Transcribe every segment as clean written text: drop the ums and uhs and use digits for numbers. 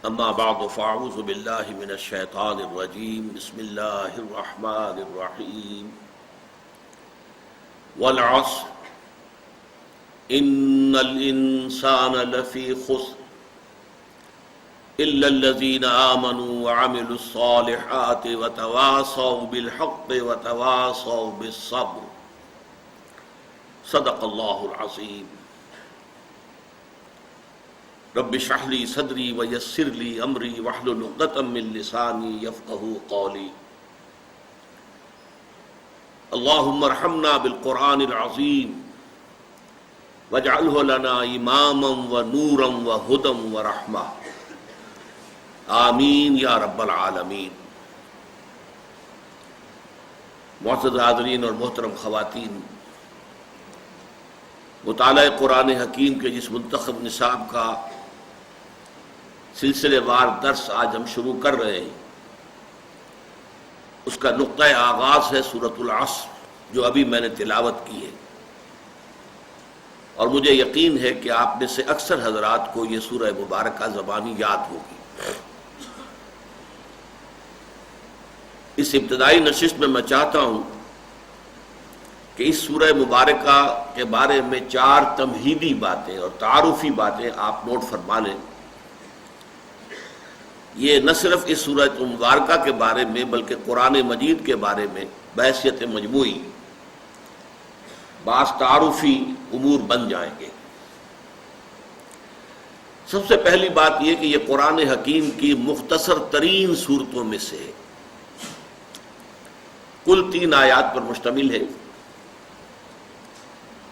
اما بعد فاعوذ باللہ من الشیطان الرجیم بسم اللہ الرحمن الرحیم والعصر ان الانسان لفی خسر الا الذین آمنوا وعملوا الصالحات وتواصوا بالحق وتواصوا بالصبر صدق اللہ العظیم۔ رب اشرح لی صدری ویسر لی امری واحلل عقدۃ من لسانی یفقہوا قولی۔ اللہم ارحمنا بالقرآن العظیم واجعلہ لنا اماما ونورا وہدی ورحمہ، آمین یا رب العالمین۔ معزز حاضرین اور محترم خواتین، مطالعہ قرآن حکیم کے جس منتخب نصاب کا سلسلے وار درس آج ہم شروع کر رہے ہیں، اس کا نقطہ آغاز ہے سورۃ العصر جو ابھی میں نے تلاوت کی ہے، اور مجھے یقین ہے کہ آپ میں سے اکثر حضرات کو یہ سورہ مبارکہ زبانی یاد ہوگی۔ اس ابتدائی نشست میں چاہتا ہوں کہ اس سورہ مبارکہ کے بارے میں 4 تمہیدی باتیں اور تعارفی باتیں آپ نوٹ فرما لیں۔ یہ نہ صرف اس سورہ مبارکہ کے بارے میں بلکہ قرآن مجید کے بارے میں بحیثیت مجموعی بعض تعارفی امور بن جائیں گے۔ سب سے پہلی بات یہ کہ یہ قرآن حکیم کی مختصر ترین صورتوں میں سے ہے، کل 3 آیات پر مشتمل ہے،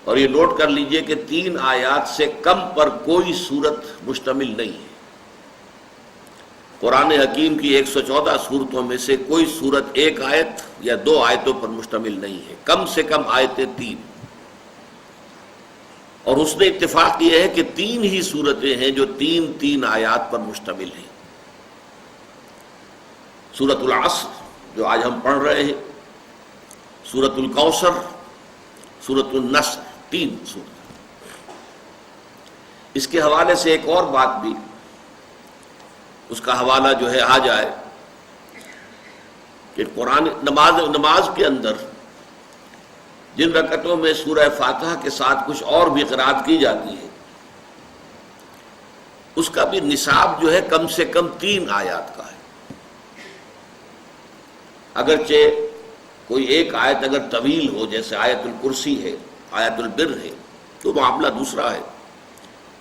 اور یہ نوٹ کر لیجئے کہ 3 آیات سے کم پر کوئی صورت مشتمل نہیں ہے۔ قرآن حکیم کی 114 صورتوں میں سے کوئی صورت 1 آیت یا 2 آیتوں پر مشتمل نہیں ہے، کم سے کم آیتیں 3۔ اور اس نے اتفاق یہ ہے کہ 3 ہی صورتیں ہیں جو 3 آیات پر مشتمل ہیں۔ سورۃ العصر جو آج ہم پڑھ رہے ہیں، سورۃ الکوثر، سورۃ النصر، 3 صورت۔ اس کے حوالے سے ایک اور بات بھی، اس کا حوالہ جو ہے آ جائے کہ قرآن نماز کے اندر جن رکعتوں میں سورہ فاتحہ کے ساتھ کچھ اور بھی قرأت کی جاتی ہے، اس کا بھی نصاب جو ہے کم سے کم 3 آیات کا ہے۔ اگرچہ کوئی ایک آیت اگر طویل ہو، جیسے آیت الکرسی ہے، آیت البر ہے، تو معاملہ دوسرا ہے،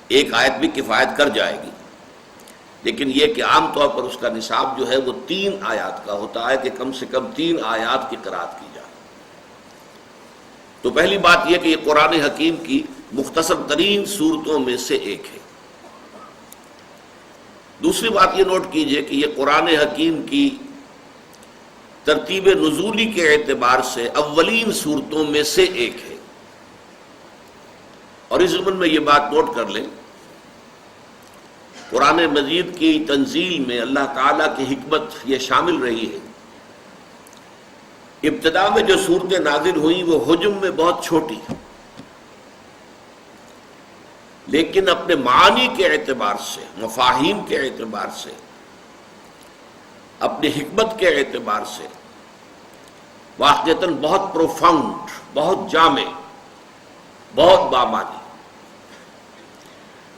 ایک آیت بھی کفایت کر جائے گی، لیکن یہ کہ عام طور پر اس کا نصاب جو ہے وہ 3 آیات کا ہوتا ہے کہ کم سے کم 3 آیات کی قرأت کی جائے۔ تو پہلی بات یہ کہ یہ قرآن حکیم کی مختصر ترین صورتوں میں سے ایک ہے۔ دوسری بات یہ نوٹ کیجئے کہ یہ قرآن حکیم کی ترتیب نزولی کے اعتبار سے اولین صورتوں میں سے ایک ہے، اور اس ضمن میں یہ بات نوٹ کر لیں، قرآن مجید کی تنزیل میں اللہ تعالیٰ کی حکمت یہ شامل رہی ہے، ابتدا میں جو صورتیں نازل ہوئیں وہ حجم میں بہت چھوٹی، لیکن اپنے معانی کے اعتبار سے، مفاہیم کے اعتبار سے، اپنی حکمت کے اعتبار سے واقعتاً بہت پروفاؤنڈ، بہت جامع، بہت بامانی۔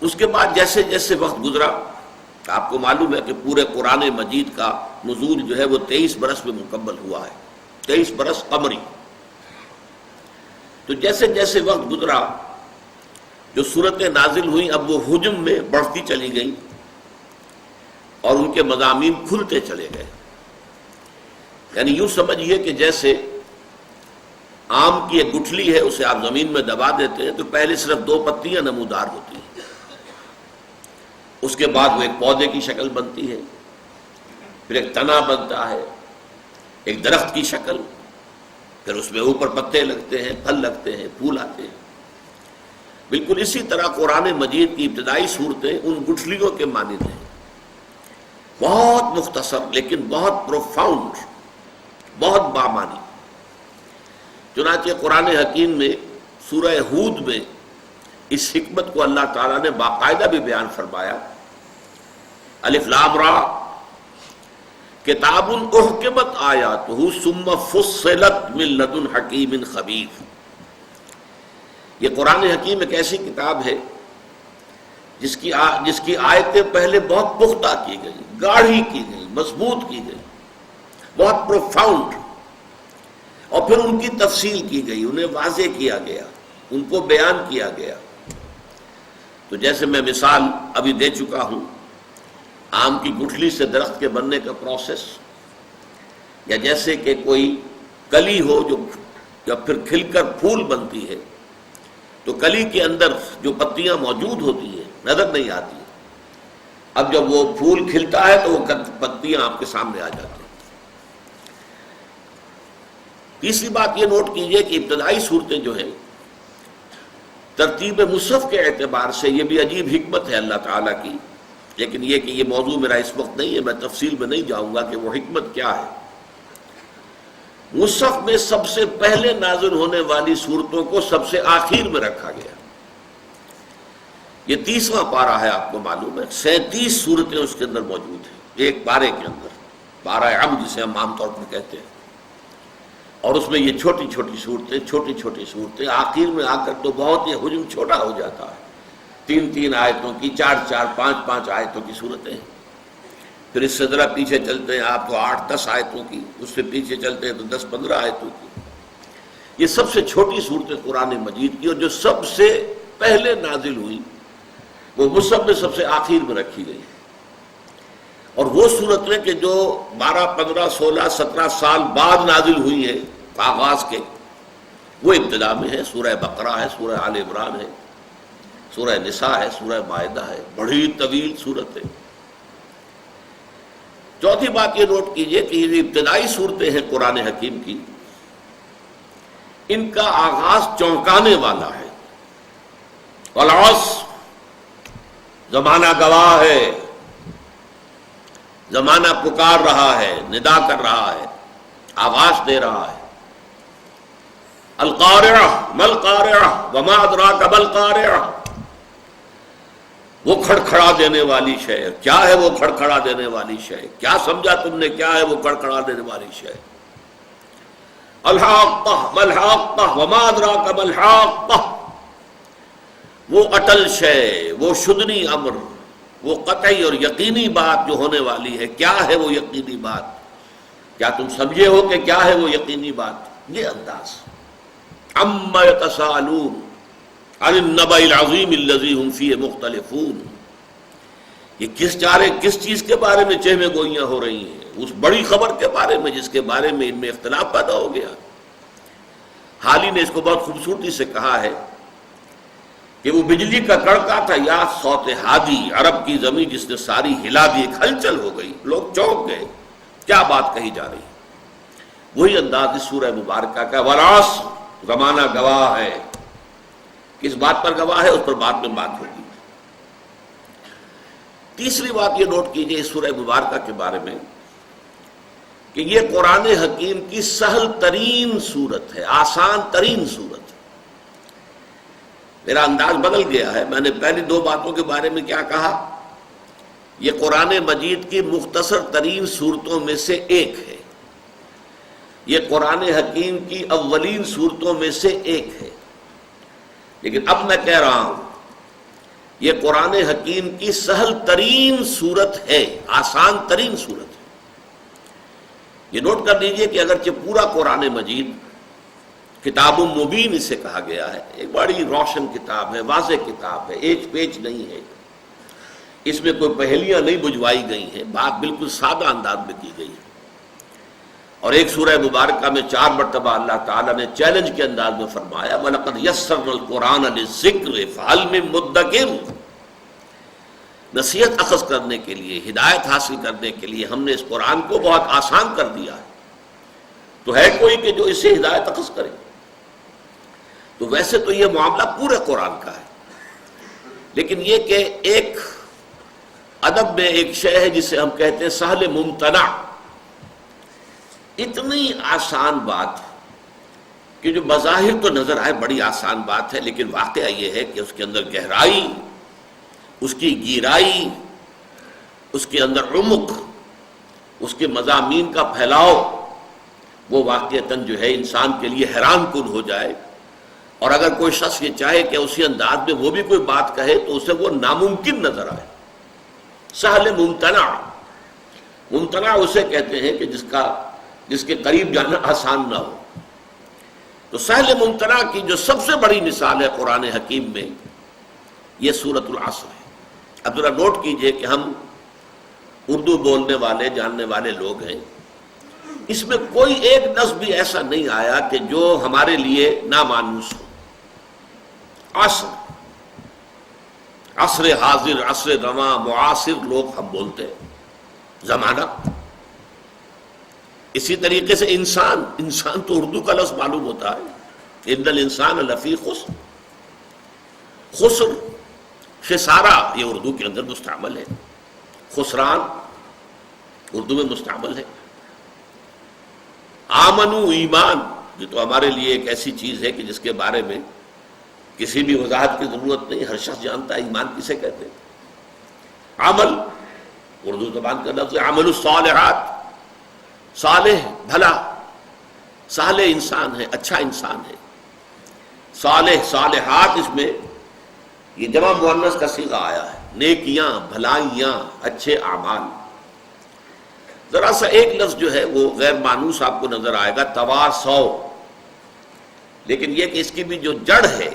اس کے بعد جیسے جیسے وقت گزرا، آپ کو معلوم ہے کہ پورے قرآن مجید کا نزول جو ہے وہ 23 برس میں مکمل ہوا ہے، 23 برس قمری۔ تو جیسے جیسے وقت گزرا، جو صورتیں نازل ہوئیں اب وہ حجم میں بڑھتی چلی گئیں، اور ان کے مضامین کھلتے چلے گئے۔ یعنی یوں سمجھیے کہ جیسے آم کی ایک گٹھلی ہے، اسے آپ زمین میں دبا دیتے ہیں تو پہلے صرف 2 پتیاں نمودار ہوتی ہیں، اس کے بعد وہ ایک پودے کی شکل بنتی ہے، پھر ایک تنا بنتا ہے، ایک درخت کی شکل، پھر اس میں اوپر پتے لگتے ہیں، پھل لگتے ہیں، پھول آتے ہیں۔ بالکل اسی طرح قرآن مجید کی ابتدائی صورتیں ان گٹھلیوں کے مانند ہیں، بہت مختصر لیکن بہت پروفاؤنڈ، بہت بامانی۔ چنانچہ قرآن حکیم میں سورہ ہود میں اس حکمت کو اللہ تعالیٰ نے باقاعدہ بھی بیان فرمایا الف لام را کتاب احکمت آیاتہ ثم فصلت من لدن حکیم خبیر. یہ قرآن حکیم ایک ایسی کتاب ہے جس کی آیتیں پہلے بہت پختہ کی گئی، گاڑھی کی گئی، مضبوط کی گئی، بہت پروفاؤنڈ، اور پھر ان کی تفصیل کی گئی، انہیں واضح کیا گیا، ان کو بیان کیا گیا. تو جیسے میں مثال ابھی دے چکا ہوں، آم کی گٹھلی سے درخت کے بننے کا پروسیس، یا جیسے کہ کوئی کلی ہو جو جب پھر کھل کر پھول بنتی ہے تو کلی کے اندر جو پتیاں موجود ہوتی ہیں نظر نہیں آتی، اب جب وہ پھول کھلتا ہے تو وہ پتیاں آپ کے سامنے آ جاتی ہیں. تیسری بات یہ نوٹ کیجئے کہ ابتدائی صورتیں جو ہیں ترتیب مصحف کے اعتبار سے یہ بھی عجیب حکمت ہے اللہ تعالیٰ کی، لیکن یہ کہ یہ موضوع میرا اس وقت نہیں ہے، میں تفصیل میں نہیں جاؤں گا کہ وہ حکمت کیا ہے. مصحف میں سب سے پہلے نازل ہونے والی صورتوں کو سب سے آخر میں رکھا گیا. یہ 30واں پارہ ہے، آپ کو معلوم ہے 37 صورتیں اس کے اندر موجود ہیں ایک پارے کے اندر، پارہ عم جسے ہم عام طور پر کہتے ہیں، اور اس میں یہ چھوٹی چھوٹی صورتیں آخر میں آ کر تو بہت یہ حجم چھوٹا ہو جاتا ہے، 3 آیتوں کی، 4 5 آیتوں کی صورتیں ہیں. پھر اس سے ذرا پیچھے چلتے ہیں آپ تو 8 10 آیتوں کی، اس سے پیچھے چلتے ہیں تو 10 15 آیتوں کی. یہ سب سے چھوٹی صورتیں قرآن مجید کی، اور جو سب سے پہلے نازل ہوئی وہ مصحف میں سب سے آخر میں رکھی گئی. اور وہ صورتیں کہ جو 12 15 16 17 سال بعد نازل ہوئی ہیں آغاز کے، وہ ابتدا میں ہے. سورہ بقرہ ہے، سورہ آل عمران ہے، سورہ نساء ہے، سورہ مائدہ ہے، بڑی طویل صورت ہے. چوتھی بات یہ نوٹ کیجئے کہ یہ ابتدائی صورتیں ہیں قرآن حکیم کی، ان کا آغاز چونکانے والا ہے. والعصر، زمانہ گواہ ہے، زمانہ پکار رہا ہے، ندا کر رہا ہے، آواز دے رہا ہے. القارعہ ما القارعہ وما ادراک ما القارعہ، وہ کھڑکھڑا دینے والی شے. کیا ہے وہ کھڑکھڑا دینے والی شے؟ کیا سمجھا تم نے کیا ہے وہ کھڑکھڑا دینے والی شے؟ الحاقہ ما الحاقہ وما ادراک ما الحاقہ، وہ اٹل شے، وہ شدنی امر، وہ قطعی اور یقینی بات جو ہونے والی ہے. کیا ہے وہ یقینی بات؟ کیا تم سمجھے ہو کہ کیا ہے وہ یقینی بات؟ یہ انداز. عما یتساءلون عن النبأ العظیم الذی هم فیہ مختلفون، یہ کس چیز کے بارے میں چہمے گوئیاں ہو رہی ہیں؟ اس بڑی خبر کے بارے میں جس کے بارے میں ان میں اختلاف پیدا ہو گیا. حالی نے اس کو بہت خوبصورتی سے کہا ہے کہ وہ بجلی کا کڑکا تھا یا صوت ہادی، عرب کی زمین جس نے ساری ہلا دی، ایک ہلچل ہو گئی، لوگ چونک گئے، کیا بات کہی جا رہی. وہی انداز اس سورہ مبارکہ کا. والعصر، زمانہ گواہ ہے. کس بات پر گواہ ہے اس پر بعد میں بات ہوگی. تیسری بات یہ نوٹ کیجئے اس سورہ مبارکہ کے بارے میں کہ یہ قرآن حکیم کی سہل ترین صورت ہے، آسان ترین صورت ہے. میرا انداز بدل گیا ہے. میں نے پہلی 2 باتوں کے بارے میں کیا کہا؟ یہ قرآن مجید کی مختصر ترین صورتوں میں سے ایک ہے، یہ قرآن حکیم کی اولین صورتوں میں سے ایک ہے. لیکن اب میں کہہ رہا ہوں یہ قرآن حکیم کی سہل ترین صورت ہے، آسان ترین صورت ہے. یہ نوٹ کر لیجئے کہ اگرچہ پورا قرآن مجید کتاب مبین اسے کہا گیا ہے، ایک بڑی روشن کتاب ہے، واضح کتاب ہے، ایج پیچ نہیں ہے، اس میں کوئی پہیلیاں نہیں بجھوائی گئی ہیں، بات بالکل سادہ انداز میں کی گئی ہے. اور ایک سورہ مبارکہ میں 4 مرتبہ اللہ تعالیٰ نے چیلنج کے انداز میں فرمایا وَلَقَدْ يَسَّرْنَا الْقُرْآنَ لِلذِّكْرِ فَهَلْ مِن مُدَّكِرٍ. نصیحت اخذ کرنے کے لیے، ہدایت حاصل کرنے کے لیے ہم نے اس قرآن کو بہت آسان کر دیا ہے، تو ہے کوئی کہ جو اسے ہدایت اخذ کرے؟ تو ویسے تو یہ معاملہ پورے قرآن کا ہے، لیکن یہ کہ ایک ادب میں ایک شے ہے جسے ہم کہتے ہیں سہل ممتنع. اتنی آسان بات کہ جو بظاہر تو نظر آئے بڑی آسان بات ہے، لیکن واقعہ یہ ہے کہ اس کے اندر گہرائی، اس کی گہرائی اس کے اندر عمق، اس کے مضامین کا پھیلاؤ، وہ واقعتاً جو ہے انسان کے لیے حیران کن ہو جائے. اور اگر کوئی شخص یہ چاہے کہ اسی انداز میں وہ بھی کوئی بات کہے تو اسے وہ ناممکن نظر آئے. سہل ممتنع، ممتنع اسے کہتے ہیں کہ جس کے قریب جانا آسان نہ ہو. تو سہل ممتنع کی جو سب سے بڑی مثال ہے قرآن حکیم میں، یہ سورۃ العصر ہے. اب ذرا نوٹ کیجئے کہ ہم اردو بولنے والے جاننے والے لوگ ہیں، اس میں کوئی ایک لفظ بھی ایسا نہیں آیا کہ جو ہمارے لیے نامانوس ہو. عصر، عصر حاضر، عصر رواں، معاصر لوگ ہم بولتے ہیں، زمانہ. اسی طریقے سے انسان تو اردو کا لفظ معلوم ہوتا ہے، ان الانسان لفی خسر. خسر، خسارہ، یہ اردو کے اندر مستعمل ہے. خسران اردو میں مستعمل ہے. آمنو، ایمان، یہ تو ہمارے لیے ایک ایسی چیز ہے کہ جس کے بارے میں کسی بھی وضاحت کی ضرورت نہیں، ہر شخص جانتا ہے ایمان کسے کہتے ہیں. عمل، اردو زبان کا لفظ ہے. عمل الصالحات، صالح بھلا، صالح انسان ہے، اچھا انسان ہے. صالح، صالحات، اس میں یہ جمع مؤنث کا صیغہ آیا ہے. نیکیاں، بھلائیاں، اچھے اعمال. ذرا سا ایک لفظ جو ہے وہ غیر مانوس آپ کو نظر آئے گا، تواصو. لیکن یہ کہ اس کی بھی جو جڑ ہے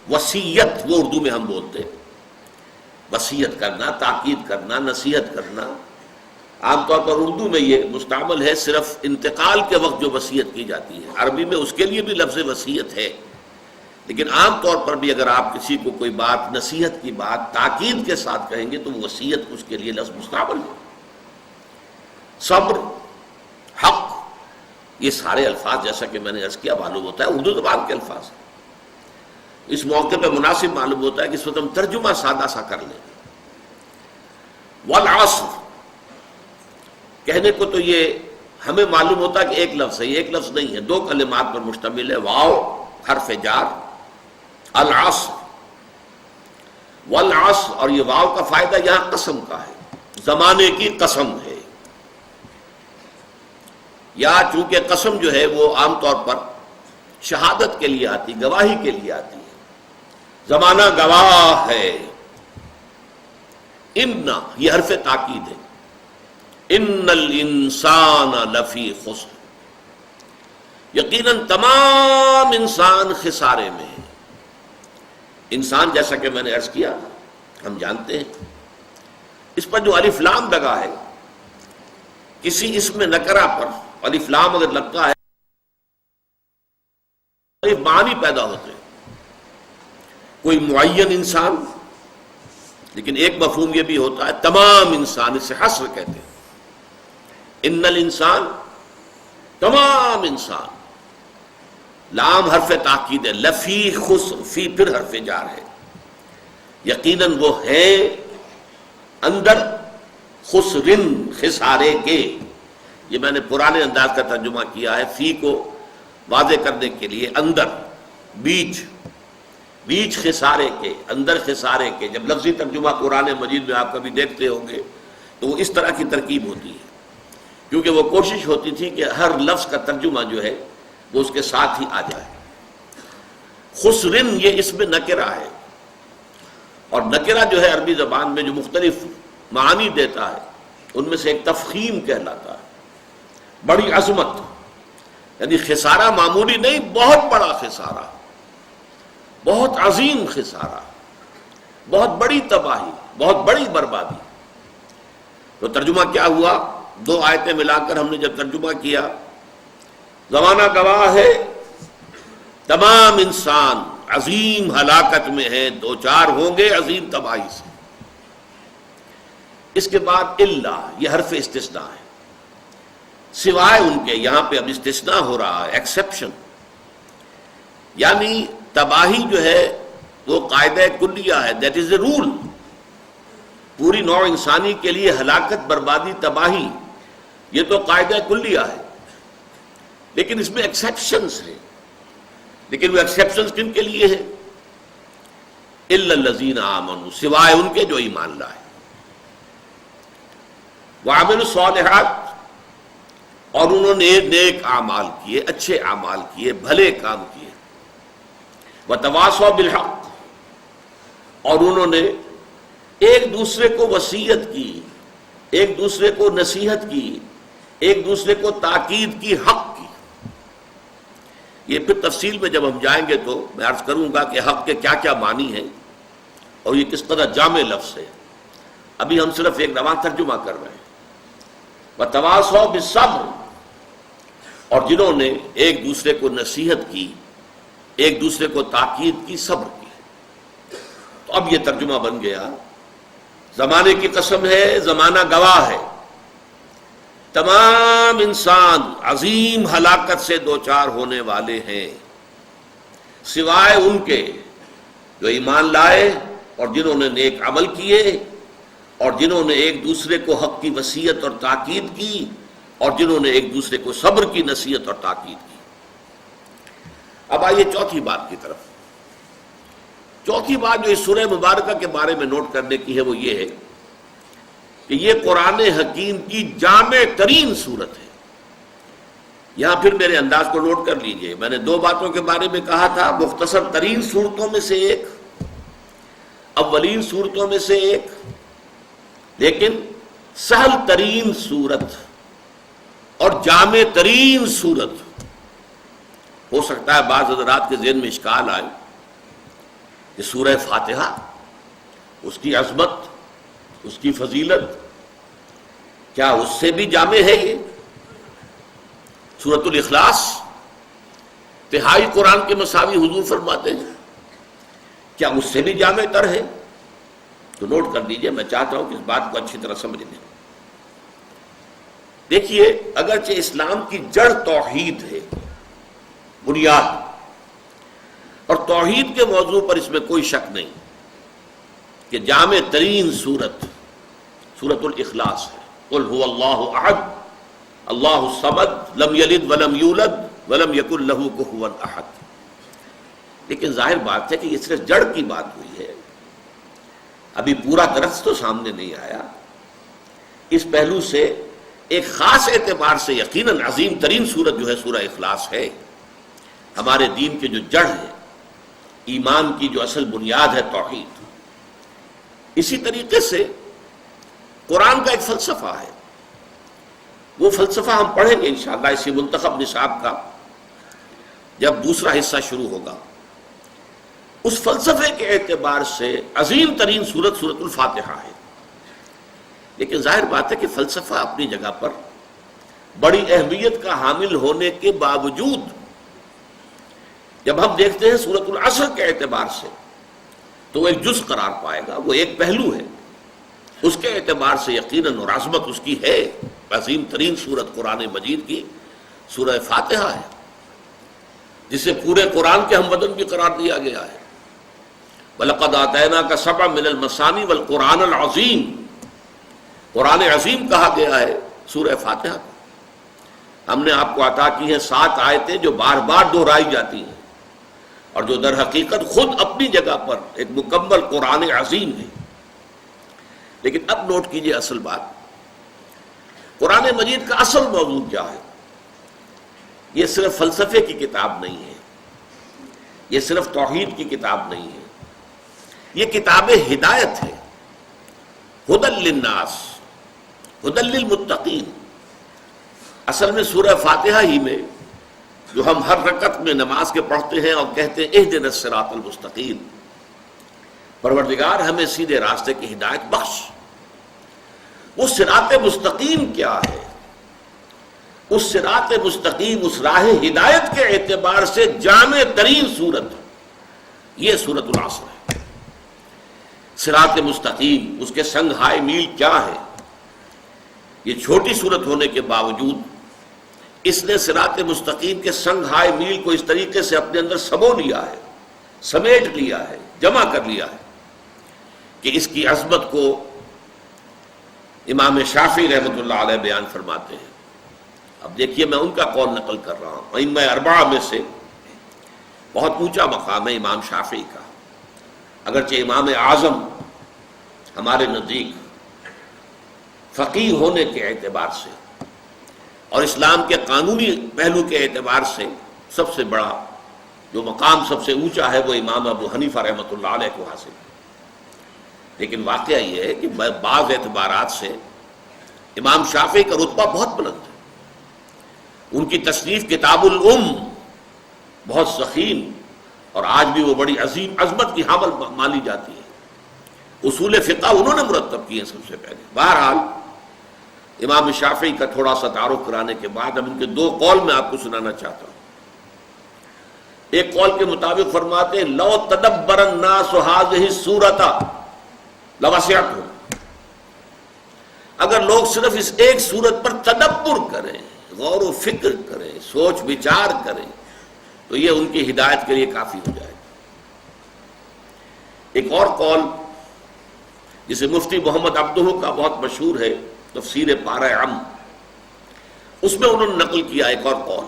وصیت، وہ اردو میں ہم بولتے ہیں. وصیت کرنا، تاکید کرنا، نصیحت کرنا. عام طور پر اردو میں یہ مستعمل ہے صرف انتقال کے وقت جو وصیت کی جاتی ہے. عربی میں اس کے لیے بھی لفظ وصیت ہے، لیکن عام طور پر بھی اگر آپ کسی کو کوئی بات، نصیحت کی بات تاکید کے ساتھ کہیں گے تو وصیت اس کے لیے لفظ مستعمل ہے. صبر، حق، یہ سارے الفاظ جیسا کہ میں نے عرض کیا معلوم ہوتا ہے اردو زبان کے الفاظ ہیں. اس موقع پہ مناسب معلوم ہوتا ہے کہ اس وقت ہم ترجمہ سادہ سا کر لیں. والعصر کہنے کو تو یہ ہمیں معلوم ہوتا ہے کہ ایک لفظ ہے، یہ ایک لفظ نہیں ہے، دو کلمات پر مشتمل ہے. واو حرف جار، العصر، والعصر، اور یہ واو کا فائدہ یہاں قسم کا ہے، زمانے کی قسم ہے. یا چونکہ قسم جو ہے وہ عام طور پر شہادت کے لیے آتی، گواہی کے لیے آتی ہے. زمانہ گواہ ہے. ان، یہ حرف تاکید ہے. ان الانسان لفی خسر، یقیناً تمام انسان خسارے میں ہے. انسان جیسا کہ میں نے عرض کیا ہم جانتے ہیں اس پر جو الف لام لگا ہے، کسی اسم نکرہ پر الف لام اگر لگتا ہے معنی پیدا ہوتے ہیں. کوئی معین انسان، لیکن ایک مفہوم یہ بھی ہوتا ہے تمام انسان، اسے حصر کہتے ہیں. ان الانسان، تمام انسان. لام حرف تاکید ہے. لفی خسر، فی پھر حرف جار ہے. یقیناً وہ ہے اندر، خسرن، خسارے کے. یہ میں نے پرانے انداز کا ترجمہ کیا ہے، فی کو واضح کرنے کے لیے. اندر، بیچ، بیچ خسارے کے، اندر خسارے کے. جب لفظی ترجمہ قرآن مجید میں آپ کبھی دیکھتے ہوں گے تو وہ اس طرح کی ترکیب ہوتی ہے، کیونکہ وہ کوشش ہوتی تھی کہ ہر لفظ کا ترجمہ جو ہے وہ اس کے ساتھ ہی آ جائے. خسرن یہ اس میں نکرہ ہے، اور نکرہ جو ہے عربی زبان میں جو مختلف معانی دیتا ہے ان میں سے ایک تفخیم کہلاتا ہے، بڑی عظمت. یعنی خسارہ معمولی نہیں، بہت بڑا خسارہ، بہت عظیم خسارہ، بہت بڑی تباہی، بہت بڑی بربادی. تو ترجمہ کیا ہوا؟ دو آیتیں ملا کر ہم نے جب ترجمہ کیا، زمانہ گواہ ہے، تمام انسان عظیم ہلاکت میں ہیں، دو چار ہوں گے عظیم تباہی سے. اس کے بعد الا، یہ حرف استثناء ہے، سوائے ان کے. یہاں پہ اب استثناء ہو رہا ہے، ایکسیپشن. یعنی تباہی جو ہے وہ قاعدہ کلیہ ہے، دیٹ از اے رول. پوری نوع انسانی کے لیے ہلاکت، بربادی، تباہی، یہ تو قاعدہ کلیہ ہے. لیکن اس میں ایکسیپشنز ہیں. لیکن وہ ایکسیپشنز کن کے لیے ہیں؟ الا الذین آمنوا، سوائے ان کے جو ایمان لائے. وعملوا الصالحات، اور انہوں نے نیک اعمال کیے، اچھے اعمال کیے، بھلے کام کیے، وتواصوا بالحق، اور انہوں نے ایک دوسرے کو وصیت کی، ایک دوسرے کو نصیحت کی، ایک دوسرے کو تاکید کی، حق کی۔ یہ پھر تفصیل میں جب ہم جائیں گے تو میں عرض کروں گا کہ حق کے کیا کیا معنی ہیں اور یہ کس قدر جامع لفظ ہے۔ ابھی ہم صرف ایک رواں ترجمہ کر رہے ہیں۔ وتواصوا بالصبر، اور جنہوں نے ایک دوسرے کو نصیحت کی، ایک دوسرے کو تاکید کی، صبر کی۔ تو اب یہ ترجمہ بن گیا، زمانے کی قسم ہے، زمانہ گواہ ہے، تمام انسان عظیم ہلاکت سے دوچار ہونے والے ہیں سوائے ان کے جو ایمان لائے اور جنہوں نے نیک عمل کیے اور جنہوں نے ایک دوسرے کو حق کی وصیت اور تاکید کی اور جنہوں نے ایک دوسرے کو صبر کی نصیحت اور تاکید کی۔ اب آئیے چوتھی بات کی طرف۔ چوتھی بات جو اس سورہ مبارکہ کے بارے میں نوٹ کرنے کی ہے وہ یہ ہے کہ یہ قرآن حکیم کی جامع ترین صورت ہے۔ یہاں پھر میرے انداز کو نوٹ کر لیجئے، میں نے دو باتوں کے بارے میں کہا تھا، مختصر ترین صورتوں میں سے ایک، اولین صورتوں میں سے ایک، لیکن سہل ترین صورت اور جامع ترین صورت۔ ہو سکتا ہے بعض حضرات کے ذہن میں اشکال آئے کہ سورہ فاتحہ، اس کی عظمت، اس کی فضیلت، کیا اس سے بھی جامع ہے یہ؟ سورۃ الاخلاص تہائی قرآن کے مساوی حضور فرماتے ہیں، کیا اس سے بھی جامع تر ہے؟ تو نوٹ کر دیجئے، میں چاہتا ہوں کہ اس بات کو اچھی طرح سمجھ لیں۔ دیکھیے، اگرچہ اسلام کی جڑ توحید ہے، بنیاد، اور توحید کے موضوع پر اس میں کوئی شک نہیں کہ جامع ترین صورت سورۃ الاخلاص ہے۔ قل هو اللہ احد اللہ الصمد لم یلد ولم یولد ولم یکن لہ کفوا احد۔ لیکن ظاہر بات ہے کہ یہ صرف جڑ کی بات ہوئی ہے، ابھی پورا درخت تو سامنے نہیں آیا۔ اس پہلو سے ایک خاص اعتبار سے یقیناً عظیم ترین سورت جو ہے سورہ اخلاص ہے۔ ہمارے دین کے جو جڑ ہے، ایمان کی جو اصل بنیاد ہے توحید۔ اسی طریقے سے قرآن کا ایک فلسفہ ہے، وہ فلسفہ ہم پڑھیں گے انشاءاللہ اسی منتخب نصاب کا جب دوسرا حصہ شروع ہوگا۔ اس فلسفے کے اعتبار سے عظیم ترین سورت سورۃ الفاتحہ ہے۔ لیکن ظاہر بات ہے کہ فلسفہ اپنی جگہ پر بڑی اہمیت کا حامل ہونے کے باوجود جب ہم دیکھتے ہیں سورۃ العصر کے اعتبار سے تو وہ ایک جز قرار پائے گا، وہ ایک پہلو ہے، اس کے اعتبار سے یقیناً اور عظمت اس کی ہے۔ عظیم ترین سورت قرآن مجید کی سورہ فاتحہ ہے، جسے پورے قرآن کے ہم وطن بھی قرار دیا گیا ہے۔ وَلَقَدْ آتَيْنَاكَ سَبْعًا مِنَ الْمَثَانِي وَالْقُرْآنَ الْعَظِيمِ، قرآن عظیم کہا گیا ہے سورہ فاتحہ کو۔ ہم نے آپ کو عطا کی ہیں 7 آیتیں جو بار بار دہرائی جاتی ہیں اور جو در حقیقت خود اپنی جگہ پر ایک مکمل قرآن عظیم ہے۔ لیکن اب نوٹ کیجئے اصل بات، قرآن مجید کا اصل موضوع کیا ہے؟ یہ صرف فلسفے کی کتاب نہیں ہے، یہ صرف توحید کی کتاب نہیں ہے، یہ کتاب ہدایت ہے۔ ہدی للناس، ہدی للمتقین۔ اصل میں سورہ فاتحہ ہی میں جو ہم ہر رکعت میں نماز کے پڑھتے ہیں اور کہتے ہیں اہدنا الصراط المستقیم، پروردگار ہمیں سیدھے راستے کی ہدایت بخش۔ وہ صراط مستقیم کیا ہے؟ اس صراط مستقیم، اس راہ ہدایت کے اعتبار سے جامع ترین سورت یہ سورۃ العصر ہے۔ صراط مستقیم، اس کے سنگ ہائے میل کیا ہے؟ یہ چھوٹی سورت ہونے کے باوجود اس نے صراط مستقیم کے سنگ ہائے میل کو اس طریقے سے اپنے اندر سمو لیا ہے، سمیٹ لیا ہے، جمع کر لیا ہے کہ اس کی عظمت کو امام شافعی رحمۃ اللہ علیہ بیان فرماتے ہیں۔ اب دیکھیے، میں ان کا قول نقل کر رہا ہوں، ائمہ اربعہ میں سے بہت اونچا مقام ہے امام شافعی کا، اگرچہ امام اعظم ہمارے نزدیک فقیہ ہونے کے اعتبار سے اور اسلام کے قانونی پہلو کے اعتبار سے سب سے بڑا جو مقام سب سے اونچا ہے وہ امام ابو حنیفہ رحمۃ اللہ علیہ کو حاصل ہے. لیکن واقعہ یہ ہے کہ بعض اعتبارات سے امام شافعی کا رتبہ بہت بلند ہے. ان کی تصنیف کتاب الام بہت ضخیم اور آج بھی وہ بڑی عظیم عظمت کی حامل مانی جاتی ہے. اصول فقہ انہوں نے مرتب کیے سب سے پہلے. بہرحال امام شافعی کا تھوڑا سا تعارف کرانے کے بعد اب ان کے دو قول میں آپ کو سنانا چاہتا ہوں. ایک قول کے مطابق فرماتے ہیں لو تدبر الناس هذه السورۃ لوسعتهم، اگر لوگ صرف اس ایک سورت پر تدبر کریں، غور و فکر کریں، سوچ بچار کریں تو یہ ان کی ہدایت کے لیے کافی ہو جائے گا. ایک اور قول جسے مفتی محمد عبدہ کا بہت مشہور ہے تفسیر پارہ عم، اس میں انہوں نے نقل کیا ایک اور قول.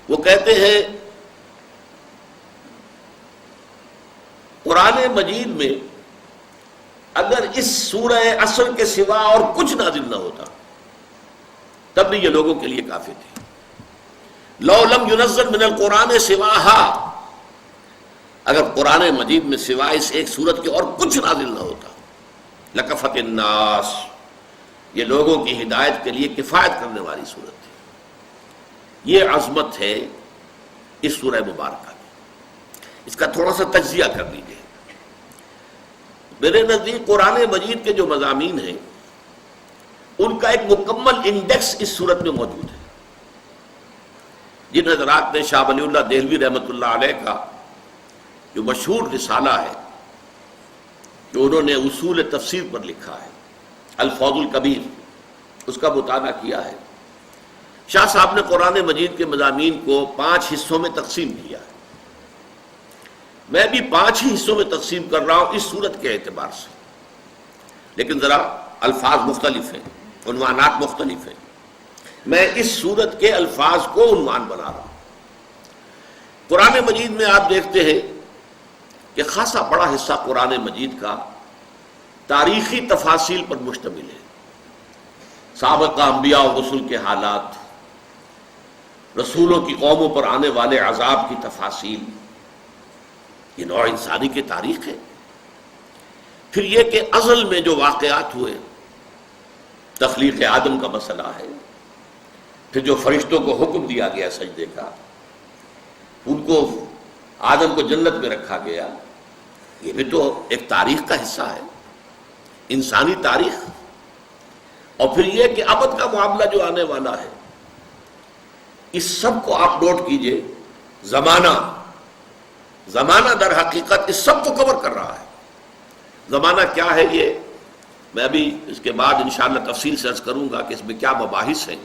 وہ کہتے ہیں قرآن مجید میں اگر اس سورہ اصل کے سوا اور کچھ نازل نہ ہوتا تب بھی یہ لوگوں کے لیے کافی تھی. لو لم ينزل من القرآن سواها، اگر قرآن مجید میں سوائے اس ایک سورت کے اور کچھ نازل نہ ہوتا لکفت الناس، یہ لوگوں کی ہدایت کے لیے کفایت کرنے والی صورت تھی. یہ عظمت ہے اس سورہ مبارکہ کی. اس کا تھوڑا سا تجزیہ کر لیجیے. میرے نزدیک قرآن مجید کے جو مضامین ہیں ان کا ایک مکمل انڈیکس اس سورت میں موجود ہے. جن حضرات نے شاہ ولی اللہ دہلوی رحمۃ اللہ علیہ کا جو مشہور رسالہ ہے جو انہوں نے اصول تفسیر پر لکھا ہے الفوز الکبیر، اس کا مطالعہ کیا ہے. شاہ صاحب نے قرآن مجید کے مضامین کو 5 حصوں میں تقسیم کیا ہے. میں بھی 5 ہی حصوں میں تقسیم کر رہا ہوں اس صورت کے اعتبار سے، لیکن ذرا الفاظ مختلف ہیں، عنوانات مختلف ہیں. میں اس صورت کے الفاظ کو عنوان بنا رہا ہوں. قرآن مجید میں آپ دیکھتے ہیں کہ خاصا بڑا حصہ قرآن مجید کا تاریخی تفاصیل پر مشتمل ہے. سابقہ انبیاء و رسول کے حالات، رسولوں کی قوموں پر آنے والے عذاب کی تفاصیل، یہ نوع انسانی کی تاریخ ہے. پھر یہ کہ ازل میں جو واقعات ہوئے، تخلیق آدم کا مسئلہ ہے، پھر جو فرشتوں کو حکم دیا گیا سجدے کا، ان کو آدم کو جنت میں رکھا گیا، یہ بھی تو ایک تاریخ کا حصہ ہے، انسانی تاریخ. اور پھر یہ کہ ابد کا معاملہ جو آنے والا ہے، اس سب کو آپ نوٹ کیجئے. زمانہ در حقیقت اس سب کو کور کر رہا ہے. زمانہ کیا ہے یہ میں ابھی اس کے بعد انشاءاللہ تفصیل سے عرض کروں گا کہ اس میں کیا مباحث ہیں،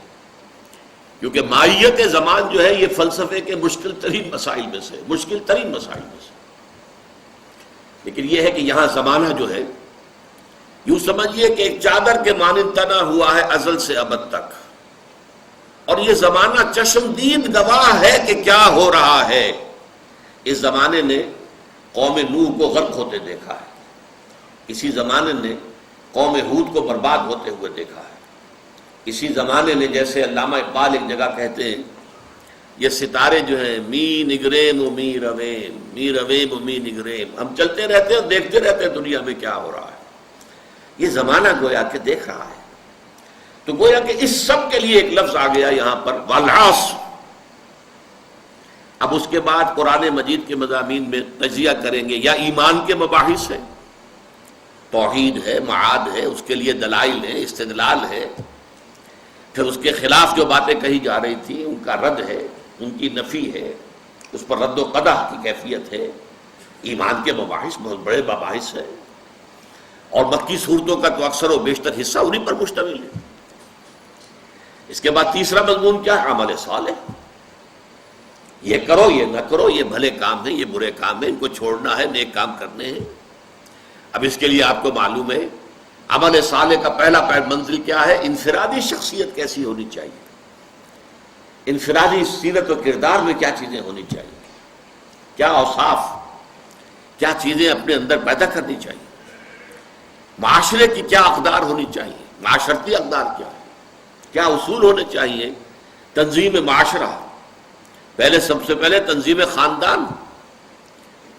کیونکہ ماہیت زمان جو ہے یہ فلسفے کے مشکل ترین مسائل میں سے. لیکن یہ ہے کہ یہاں زمانہ جو ہے یوں سمجھیے کہ ایک چادر کے مانند تنا ہوا ہے ازل سے ابد تک، اور یہ زمانہ چشمدید گواہ ہے کہ کیا ہو رہا ہے. اس زمانے نے قوم نوح کو غرق ہوتے دیکھا ہے، اسی زمانے نے قوم ہود کو برباد ہوتے ہوئے دیکھا ہے. اسی زمانے نے، جیسے علامہ اقبال ایک جگہ کہتے ہیں، یہ ستارے جو ہیں می نگریم و می رویم، می رویم و می نگریم، ہم چلتے رہتے ہیں اور دیکھتے رہتے ہیں دنیا میں کیا ہو رہا ہے. یہ زمانہ گویا کہ دیکھ رہا ہے. تو گویا کہ اس سب کے لیے ایک لفظ آ گیا یہاں پر والعصر. اب اس کے بعد قرآن مجید کے مضامین میں تجزیہ کریں گے. یا ایمان کے مباحث ہیں، توحید ہے، معاد ہے، اس کے لیے دلائل ہے، استدلال ہے. پھر اس کے خلاف جو باتیں کہی جا رہی تھی ان کا رد ہے، ان کی نفی ہے، اس پر رد و قدح کی کیفیت ہے. ایمان کے مباحث بہت بڑے مباحث ہیں، اور مکی صورتوں کا تو اکثر و بیشتر حصہ انہی پر مشتمل ہے. اس کے بعد تیسرا مضمون کیا ہے؟ عمل صالح. یہ کرو، یہ نہ کرو، یہ بھلے کام ہیں، یہ برے کام ہیں، ان کو چھوڑنا ہے، نیک کام کرنے ہیں. اب اس کے لیے آپ کو معلوم ہے عمل صالح کا پہلا منزل کیا ہے؟ انفرادی شخصیت کیسی ہونی چاہیے، انفرادی سیرت و کردار میں کیا چیزیں ہونی چاہیے، کیا اوصاف، کیا چیزیں اپنے اندر پیدا کرنی چاہیے. معاشرے کی کیا اقدار ہونی چاہیے، معاشرتی اقدار کیا ہے، کیا اصول ہونے چاہیے. تنظیم معاشرہ، پہلے سب سے پہلے تنظیم خاندان،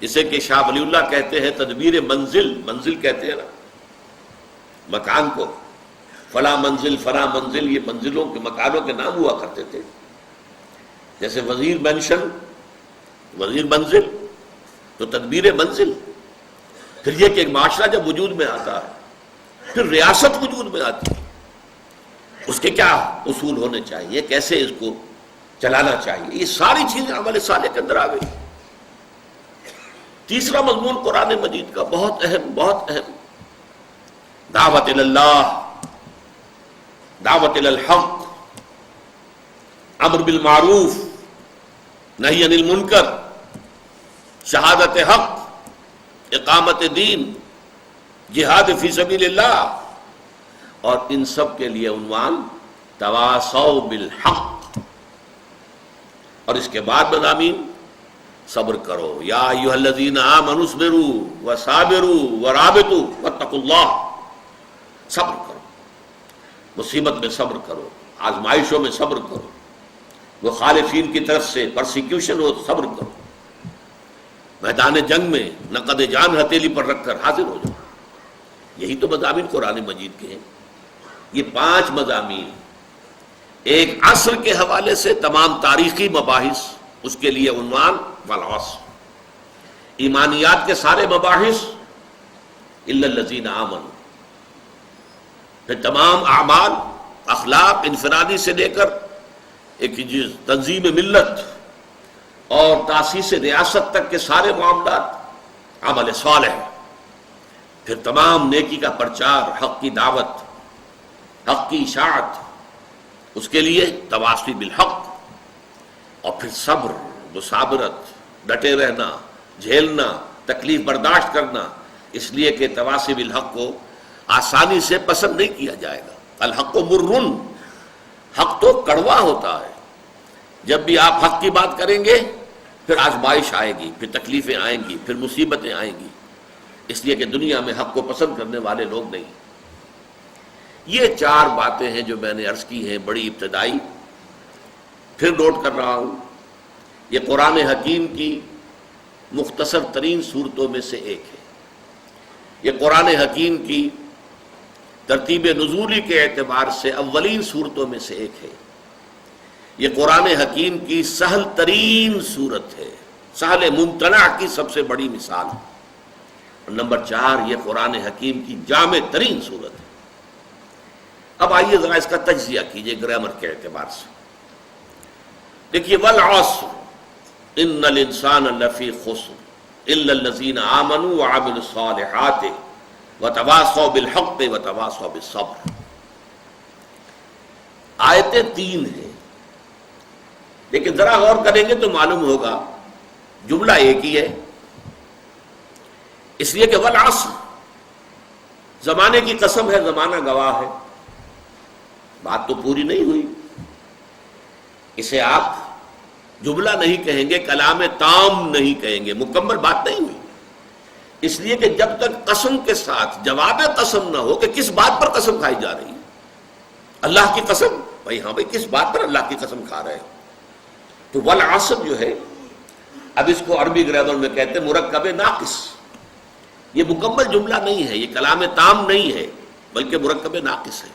جسے کہ شاہ ولی اللہ کہتے ہیں تدبیر منزل. منزل کہتے ہیں نا مکان کو، فلاں منزل فلاں منزل، یہ منزلوں کے مکانوں کے نام ہوا کرتے تھے. جیسے وزیر مینشن، وزیر منزل، تو تدبیر منزل. پھر یہ کہ ایک معاشرہ جب وجود میں آتا ہے، پھر ریاست وجود میں آتی ہے، اس کے کیا اصول ہونے چاہیے، کیسے اس کو چلانا چاہیے، یہ ساری چیزیں عمل صالح کے اندر آ گئی. تیسرا مضمون قرآن مجید کا بہت اہم، دعوت اللہ، دعوت الحق، امر بالمعروف، نہی عن المنکر، شہادت حق، اقامت دین، جہاد فی سبیل اللہ، اور ان سب کے لیے عنوان تواصوا بالحق. اور اس کے بعد مضامین صبر کرو، یا ایھا الذین آمنوا اصبروا وصابروا ورابطوا واتقوا اللہ. صبر کرو، مصیبت میں صبر کرو، آزمائشوں میں صبر کرو، وہ خالفین کی طرف سے پرسیکیوشن ہو صبر کرو، میدان جنگ میں نقد جان ہتھیلی پر رکھ کر حاضر ہو جاؤ. یہی تو مضامین قرآن مجید کے ہیں. یہ 5 مضامین، ایک عصر کے حوالے سے تمام تاریخی مباحث، اس کے لیے عنوان والعصر. ایمانیات کے سارے مباحث الا الذین آمنوا، پھر تمام اعمال، اخلاق انفرادی سے لے کر ایک تنظیم ملت اور تاسیس ریاست تک کے سارے معاملات عمل صالح. پھر تمام نیکی کا پرچار، حق کی دعوت، حق کی اشاعت، اس کے لیے تواصی بالحق. اور پھر صبر، مصابرت، ڈٹے رہنا، جھیلنا، تکلیف برداشت کرنا، اس لیے کہ تواصی بالحق کو آسانی سے پسند نہیں کیا جائے گا. الحق مرن، حق تو کڑوا ہوتا ہے. جب بھی آپ حق کی بات کریں گے پھر آزمائش آئے گی، پھر تکلیفیں آئیں گی، پھر مصیبتیں آئیں گی. اس لیے کہ دنیا میں حق کو پسند کرنے والے لوگ نہیں. یہ 4 باتیں ہیں جو میں نے عرض کی ہیں، بڑی ابتدائی. پھر نوٹ کر رہا ہوں، یہ قرآن حکیم کی مختصر ترین صورتوں میں سے ایک ہے. یہ قرآن حکیم کی ترتیب نزولی کے اعتبار سے اولین صورتوں میں سے ایک ہے. یہ قرآن حکیم کی سہل ترین صورت ہے، سہل ممتنع کی سب سے بڑی مثال. اور نمبر 4، یہ قرآن حکیم کی جامع ترین صورت ہے. اب آئیے ذرا اس کا تجزیہ کیجئے گرامر کے اعتبار سے. دیکھیے، والعصر ان الانسان لفی خسر الا الذین آمنوا وعملوا الصالحات وتواصوا بالحق وتواصوا بالصبر. آیتیں 3 ہیں، لیکن ذرا غور کریں گے تو معلوم ہوگا جملہ ایک ہی ہے. اس لیے کہ والعصر، زمانے کی قسم ہے، زمانہ گواہ ہے. بات تو پوری نہیں ہوئی، اسے آپ جملہ نہیں کہیں گے، کلام تام نہیں کہیں گے، مکمل بات نہیں ہوئی. اس لیے کہ جب تک قسم کے ساتھ جواب قسم نہ ہو کہ کس بات پر قسم کھائی جا رہی ہے. اللہ کی قسم، بھائی ہاں بھائی کس بات پر اللہ کی قسم کھا رہے ہو. تو والعصر جو ہے، اب اس کو عربی گرامر میں کہتے ہیں مرکب ناقص. یہ مکمل جملہ نہیں ہے، یہ کلام تام نہیں ہے، بلکہ مرکب ناقص ہے.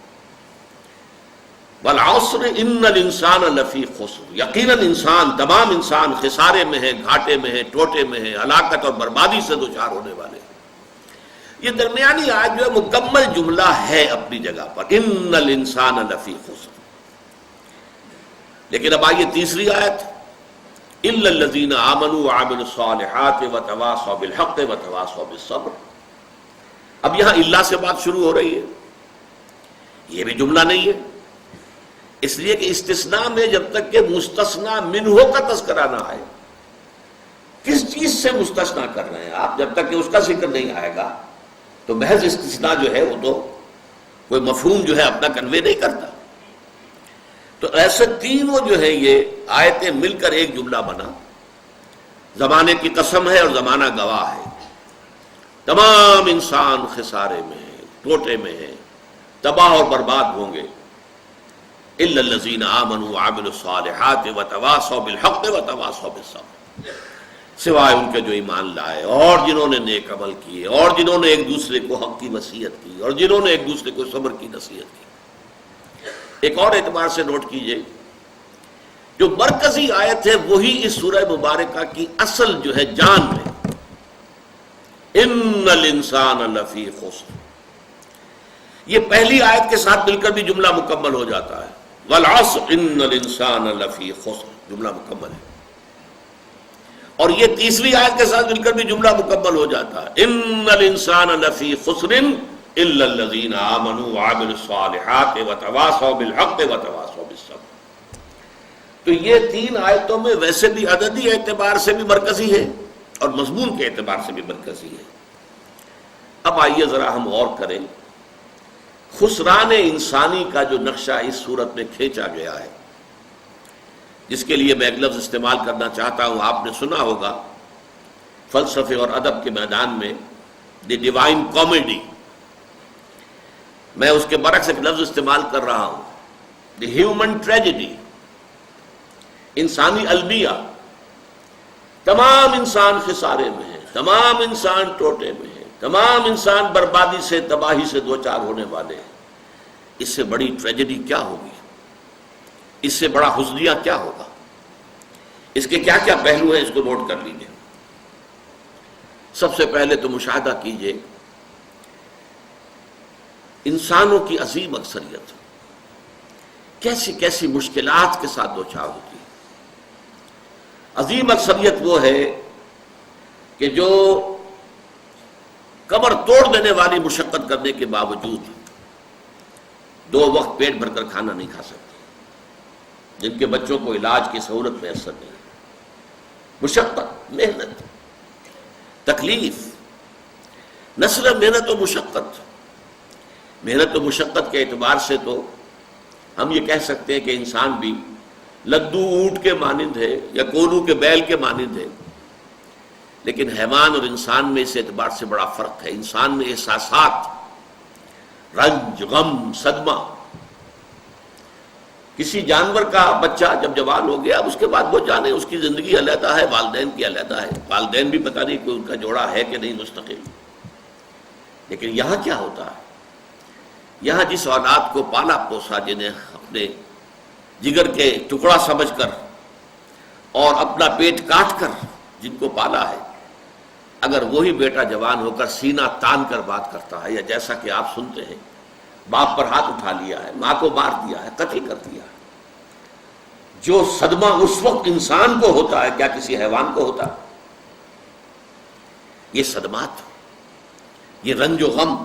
والعصر ان الانسان لفی خسر، یقیناً انسان، تمام انسان خسارے میں ہے، گھاٹے میں ہے، ٹوٹے میں ہے، ہلاکت اور بربادی سے دوچار ہونے والے. یہ درمیانی آیت جو ہے مکمل جملہ ہے اپنی جگہ پر، ان الانسان لفی خسر. لیکن اب آئیے تیسری آیت، الا الذین آمنوا وعملوا الصالحات وتواصوا بالحق وتواصوا بالصبر. اب یہاں الا سے بات شروع ہو رہی ہے. یہ بھی جملہ نہیں ہے، اس لیے کہ استثناء میں جب تک کہ مستثنی منہ کا تذکرہ نہ آئے. کس چیز سے مستثنیٰ کر رہے ہیں آپ؟ جب تک کہ اس کا ذکر نہیں آئے گا تو محض استثناء جو ہے وہ تو کوئی مفہوم جو ہے اپنا کنوے نہیں کرتا. تو ایسے تینوں جو ہے یہ آیتیں مل کر ایک جملہ بنا. زمانے کی قسم ہے اور زمانہ گواہ ہے، تمام انسان خسارے میں ہے، ٹوٹے میں ہیں، تباہ اور برباد ہوں گے۔ الا الذین آمنوا وعملوا الصالحات وتواصوا بالحق وتواصوا بالصبر، سوائے ان کے جو ایمان لائے اور جنہوں نے نیک عمل کیے اور جنہوں نے ایک دوسرے کو حق کی وصیت کی اور جنہوں نے ایک دوسرے کو صبر کی نصیحت کی۔ ایک اور اعتبار سے نوٹ کیجئے، جو مرکزی آیت ہے وہی اس سورہ مبارکہ کی اصل جو ہے جان ہے، ان الانسان لفی خسر، یہ پہلی آیت کے ساتھ مل کر بھی جملہ مکمل ہو جاتا ہے، والعصر ان الانسان لفی خسر، جملہ مکمل ہے، اور یہ تیسری آیت کے ساتھ مل کر بھی جملہ مکمل ہو جاتا ہے، ان الانسان لفی خسر الا الذین آمنوا وعملوا الصالحات وتواصوا بالحق وتواصوا بالصبر۔ تو یہ تین آیتوں میں ویسے بھی عددی اعتبار سے بھی مرکزی ہے اور مضمون کے اعتبار سے بھی مرکزی ہے۔ اب آئیے ذرا ہم غور کریں، خسران انسانی کا جو نقشہ اس صورت میں کھینچا گیا ہے، جس کے لیے میں ایک لفظ استعمال کرنا چاہتا ہوں، آپ نے سنا ہوگا فلسفے اور ادب کے میدان میں دی ڈیوائن کامیڈی، میں اس کے برعکس ایک لفظ استعمال کر رہا ہوں، دی ہیومن ٹریجڈی، انسانی المیہ۔ تمام انسان خسارے میں ہیں، تمام انسان ٹوٹے میں ہیں، تمام انسان بربادی سے تباہی سے دوچار ہونے والے ہیں۔ اس سے بڑی ٹریجڈی کیا ہوگی؟ اس سے بڑا حزنیہ کیا ہوگا؟ اس کے کیا کیا پہلو ہیں، اس کو نوٹ کر لیجیے۔ سب سے پہلے تو مشاہدہ کیجیے انسانوں کی عظیم اکثریت کیسی کیسی مشکلات کے ساتھ دوچار ہوتی ہے۔ عظیم اکثریت وہ ہے کہ جو کمر توڑ دینے والی مشقت کرنے کے باوجود 2 وقت پیٹ بھر کر کھانا نہیں کھا سکتے، جن کے بچوں کو علاج کی سہولت میسر نہیں، مشقت، محنت، تکلیف، نہ صرف محنت و مشقت، محنت و مشقت کے اعتبار سے تو ہم یہ کہہ سکتے ہیں کہ انسان بھی لدو اونٹ کے مانند ہے یا کولو کے بیل کے مانند ہے، لیکن حیوان اور انسان میں اس اعتبار سے بڑا فرق ہے۔ انسان میں احساسات، رنج، غم، صدمہ، کسی جانور کا بچہ جب جوان ہو گیا اب اس کے بعد وہ جانے اس کی زندگی علیحدہ ہے، والدین کی علیحدہ ہے، والدین بھی پتہ نہیں کہ ان کا جوڑا ہے کہ نہیں مستقل۔ لیکن یہاں کیا ہوتا ہے؟ یہاں جس اولاد کو پالا پوسا، جنہیں اپنے جگر کے ٹکڑا سمجھ کر اور اپنا پیٹ کاٹ کر جن کو پالا ہے، اگر وہی بیٹا جوان ہو کر سینہ تان کر بات کرتا ہے، یا جیسا کہ آپ سنتے ہیں باپ پر ہاتھ اٹھا لیا ہے، ماں کو مار دیا ہے، قتل کر دیا ہے، جو صدمہ اس وقت انسان کو ہوتا ہے کیا کسی حیوان کو ہوتا ہے؟ یہ صدمات، یہ رنج و غم،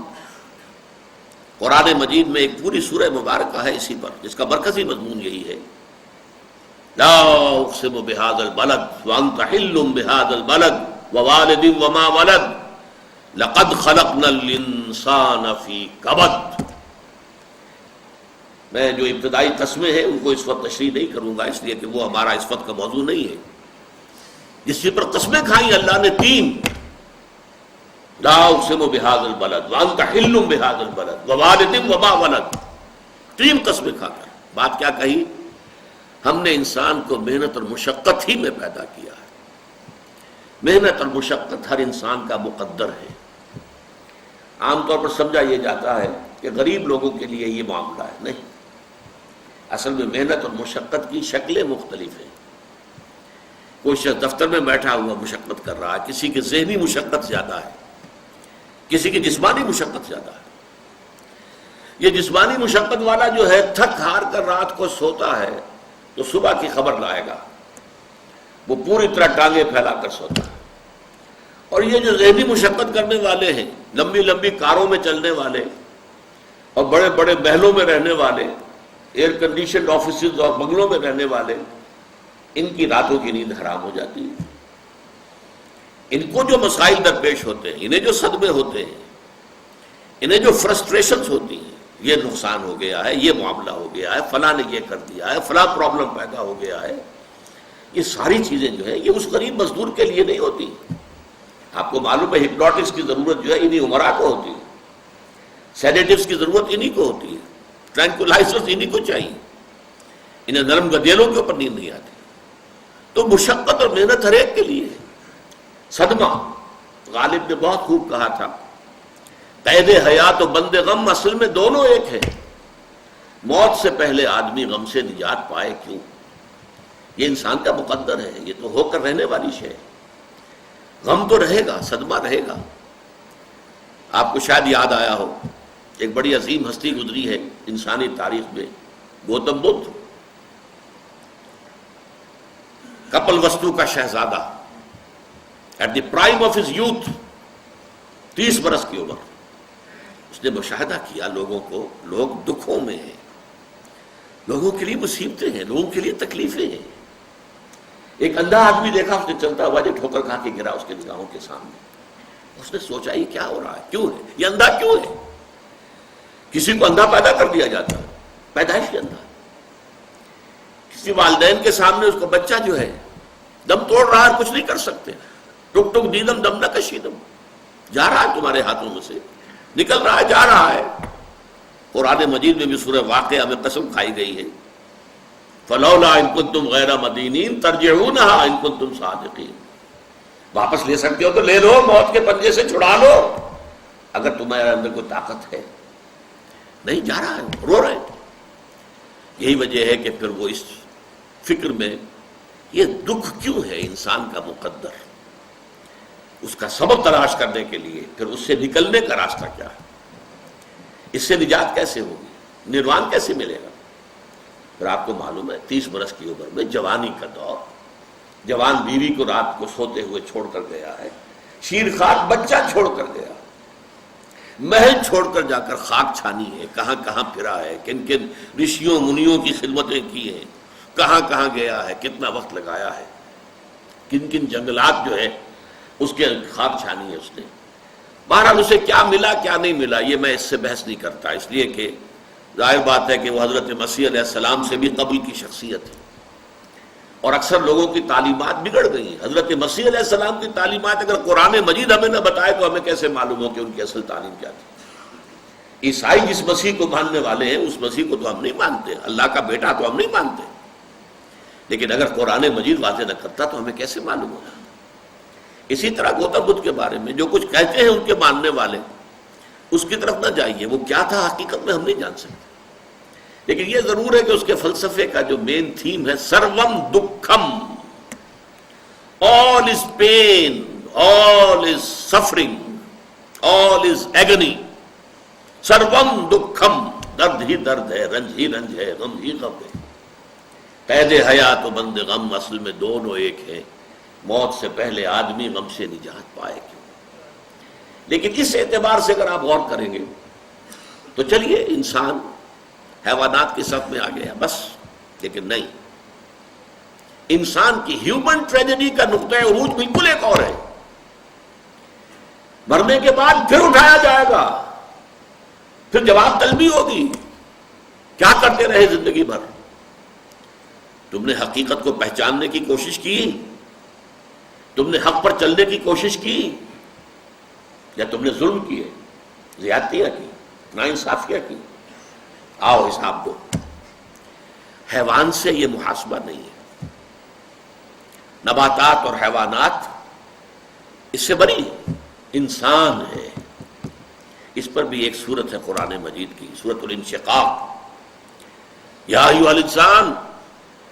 قرآن مجید میں ایک پوری سورہ مبارکہ ہے اسی پر، جس کا مرکزی مضمون یہی ہے، لا اقسم بہذا البلد وانت حل بہذا البلد ووالد وما ولد لقد خلقنا الانسان فی کبد۔ میں جو ابتدائی قسمیں ہیں ان کو اس وقت تشریح نہیں کروں گا، اس لیے کہ وہ ہمارا اس وقت کا موضوع نہیں ہے۔ جس چیز پر قسمیں کھائیں اللہ نے 3، لا اقسم بہذا البلد وانت حل بہذا البلد ووالد وما ولد، 3 قسمیں کھا کر بات کیا کہی؟ ہم نے انسان کو محنت اور مشقت ہی میں پیدا کیا ہے۔ محنت اور مشقت ہر انسان کا مقدر ہے۔ عام طور پر سمجھا یہ جاتا ہے کہ غریب لوگوں کے لیے یہ معاملہ ہے، نہیں، اصل میں محنت اور مشقت کی شکلیں مختلف ہیں۔ کوئی شخص دفتر میں بیٹھا ہوا مشقت کر رہا ہے، کسی کی ذہنی مشقت زیادہ ہے، کسی کی جسمانی مشقت زیادہ ہے۔ یہ جسمانی مشقت والا جو ہے تھک ہار کر رات کو سوتا ہے تو صبح کی خبر لائے گا، وہ پوری طرح ٹانگیں پھیلا کر سوتا ہے۔ اور یہ جو ذہنی مشقت کرنے والے ہیں، لمبی لمبی کاروں میں چلنے والے اور بڑے بڑے محلوں میں رہنے والے، ایئر کنڈیشنڈ آفیسز اور بنگلوں میں رہنے والے، ان کی راتوں کی نیند حرام ہو جاتی ہے۔ ان کو جو مسائل درپیش ہوتے ہیں، انہیں جو صدمے ہوتے ہیں، انہیں جو فرسٹریشنز ہوتی ہیں، یہ نقصان ہو گیا ہے، یہ معاملہ ہو گیا ہے، فلاں نے یہ کر دیا ہے، فلاں پرابلم پیدا ہو گیا ہے، یہ ساری چیزیں جو ہے یہ اس غریب مزدور کے لیے نہیں ہوتی۔ آپ کو معلوم ہے ہپنوٹکس کی ضرورت جو ہے انہی عمرا کو ہوتی ہے۔ سیڈیٹیوز کی ضرورت انہی کو ہوتی ہے، ٹرینکولائزرز انہی کو چاہیے، انہیں نرم گدیلوں کے اوپر نیند نہیں آتی۔ تو مشقت اور محنت ہر ایک کے لیے ہے۔ صدمہ، غالب نے بہت خوب کہا تھا، قید حیات و بند غم اصل میں دونوں ایک ہیں۔ موت سے پہلے آدمی غم سے نجات پائے کیوں؟ یہ انسان کا مقدر ہے، یہ تو ہو کر رہنے والی شے ہے۔ غم تو رہے گا، صدمہ رہے گا۔ آپ کو شاید یاد آیا ہو، ایک بڑی عظیم ہستی گزری ہے انسانی تاریخ میں، گوتم بدھ، کپل وستو کا شہزادہ، at the prime of his youth, 30 برس کی عمر۔ اس نے مشاہدہ کیا لوگوں کو، لوگ دکھوں میں ہیں، لوگوں کے لیے مصیبتیں ہیں، لوگوں کے لیے تکلیفیں ہیں۔ ایک اندھا آدمی دیکھا، اس نے چلتا ہوا جو ٹھوکر کھا کے گرا اس کے نگاہوں کے سامنے۔ اس نے سوچا یہ کیا ہو رہا ہے، کیوں ہے یہ اندھا کیوں ہے؟ کسی کو اندھا پیدا کر دیا جاتا ہے، پیدائشی اندھا۔ کسی والدین کے سامنے اس کا بچہ جو ہے دم توڑ رہا ہے، کچھ نہیں کر سکتے، ٹک ٹک دیدم دم نہ کشیدم، جا رہا ہے تمہارے ہاتھوں میں سے، نکل رہا ہے، جا رہا ہے۔ قرآن مجید میں بھی سورہ واقعہ میں قسم کھائی گئی ہے، فلولا ان کنتم غیر مدینین ترجعونہا ان کنتم صادقین، واپس لے سکتے ہو تو لے لو، موت کے پنجے سے چھڑا لو اگر تمہارے اندر کوئی طاقت ہے۔ نہیں، جا رہا ہے، رو رہے ہیں۔ یہی وجہ ہے کہ پھر وہ اس فکر میں، یہ دکھ کیوں ہے انسان کا مقدر، اس کا سبب تلاش کرنے کے لیے پھر اس سے نکلنے کا راستہ کیا ہے، اس سے نجات کیسے ہوگی، نروان کیسے ملے گا۔ پھر آپ کو معلوم ہے 30 برس کی عمر میں جوانی کا دور، جوان بیوی کو رات کو سوتے ہوئے چھوڑ کر گیا ہے، شیرخوار بچہ چھوڑ کر گیا، محل چھوڑ کر جا کر خاک چھانی ہے، کہاں کہاں پھرا ہے، کن کن رشیوں منیوں کی خدمتیں کی ہیں، کہاں کہاں گیا ہے، کتنا وقت لگایا ہے، کن کن جنگلات جو ہے اس کے خاک چھانی ہے اس نے۔ بہرحال اسے کیا ملا کیا نہیں ملا یہ میں اس سے بحث نہیں کرتا، اس لیے کہ ظاہر بات ہے کہ وہ حضرت مسیح علیہ السلام سے بھی قبل کی شخصیت ہے، اور اکثر لوگوں کی تعلیمات بگڑ گئی ہیں۔ حضرت مسیح علیہ السلام کی تعلیمات اگر قرآن مجید ہمیں نہ بتائے تو ہمیں کیسے معلوم ہو کہ ان کی اصل تعلیم کیا تھی؟ عیسائی جس مسیح کو ماننے والے ہیں اس مسیح کو تو ہم نہیں مانتے، اللہ کا بیٹا تو ہم نہیں مانتے، لیکن اگر قرآن مجید واضح نہ کرتا تو ہمیں کیسے معلوم ہوگا؟ اسی طرح گوتم بدھ کے بارے میں جو کچھ کہتے ہیں ان کے ماننے والے، اس کی طرف نہ جائیے، وہ کیا تھا حقیقت میں ہم نہیں جان سکتے، لیکن یہ ضرور ہے کہ اس کے فلسفے کا جو مین تھیم ہے سروم دکھم، all is pain, all is suffering, all is agony، سروم دکھم، درد ہی درد ہے، رنج ہی رنج ہے، غم ہی غم ہے۔ قید حیات و بند غم اصل میں دونوں ایک ہیں، موت سے پہلے آدمی غم سے نجات پائے کیوں؟ لیکن اس اعتبار سے اگر آپ غور کریں گے تو چلیے انسان حیوانات کی صف میں آ گیا بس، لیکن نہیں، انسان کی ہیومن ٹریجڈی کا نقطہ عروج بالکل ایک اور ہے۔ مرنے کے بعد پھر اٹھایا جائے گا، پھر جواب طلبی ہوگی، کیا کرتے رہے زندگی بھر؟ تم نے حقیقت کو پہچاننے کی کوشش کی، تم نے حق پر چلنے کی کوشش کی، یا تم نے ظلم کیے، زیادتیاں کی، ناانصافیاں کی؟ آؤ حساب دو۔ حیوان سے یہ محاسبہ نہیں ہے، نباتات اور حیوانات اس سے بری ہے، انسان ہے۔ اس پر بھی ایک سورت ہے قرآن مجید کی، سورۃ الانشقاق، یا ایھا الانسان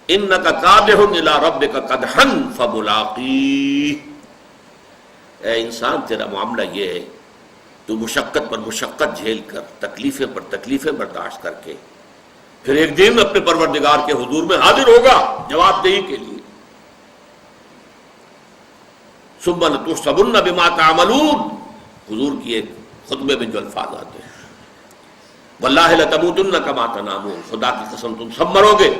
انک کادح الی ربک قدحا فملاقیہ، اے انسان تیرا معاملہ یہ ہے، تو مشقت پر مشقت جھیل کر، تکلیفیں پر تکلیفیں برداشت کر کے پھر ایک دن اپنے پروردگار کے حضور میں حاضر ہوگا جواب دہی کے لیے۔ ثم لتحسبن بما تعملون، حضور کی ایک خطبے میں جو الفاظ آتے ہیں، واللہ لتموتن کما تنامون، خدا کی قسم تم سب مرو گے